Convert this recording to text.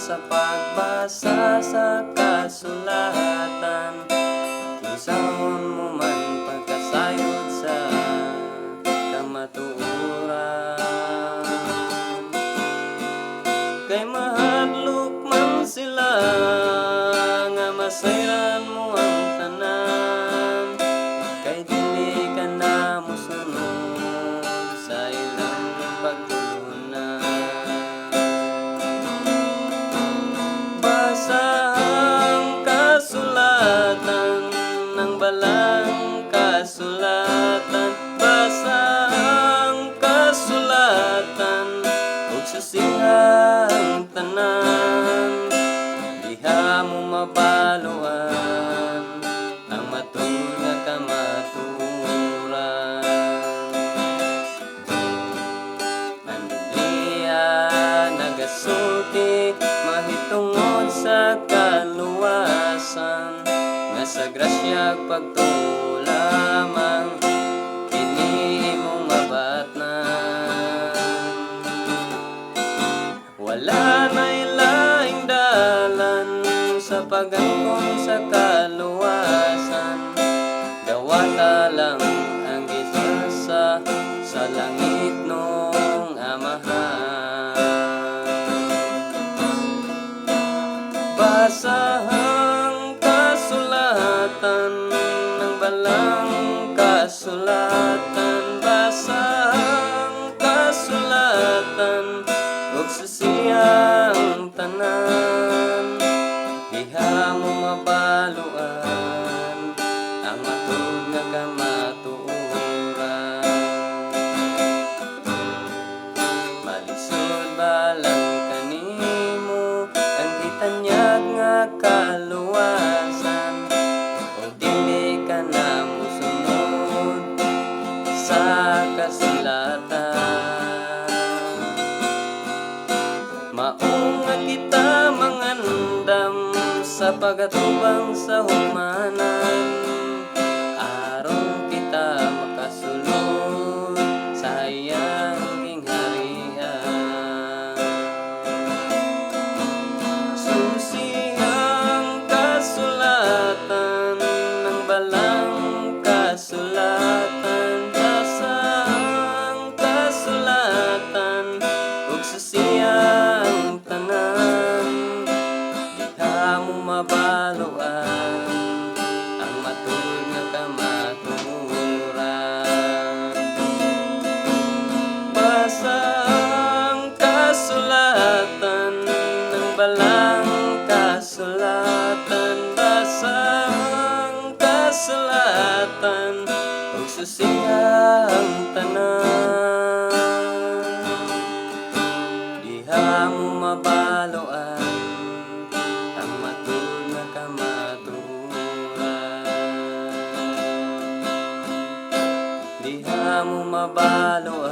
sa pagbasa sa kasulatan. Usahon mo man pagkasayod sa kamatuoran. Kay mahadlok man sila nga masayran mo ang tanan, kay dili ka na mosunod sa ilang pagtulunan. Basa ang kasulatan ng balang kasulatan. Basa ang kasulatan ug susihang tanan. Diha mo mabaluan ang matud nga kamaturan. Ang Biblia nagasulti mahitungod sa kaluwasan, nga sa grasya pagtuo lamang kini imong mabatnan. Wala na'y laing dalan sa pagangkon sa kaluwasan, dawata lang ang gisasa sa langit nung Amahan. Basa ang kasulatan ng balang kasulatan. Basa ang kasulatan ug susihang tanan. Diha mo mabaluan ang matud nga kamatuoran. Malisod balang kanimo ang gitanyag nga kaluwasan, ug dili ka na mosunod sa kasulatan. Maong nga kita mangandam sa pagatubang sa humanan, aron kita makasulod sa iyang gingharian. Susihang kasulatan ng balang kasulatan. Basa ang kasulatan ug susihang tanan. Diha mo mabaluan ang matud nga kamatuoran. Basa ang kasulatan ng balang kasulatan. Basa ang kasulatan ug susihang tanan. Diha mo mabaluan ang matud nga kamatuoran. Diha mo mabaluan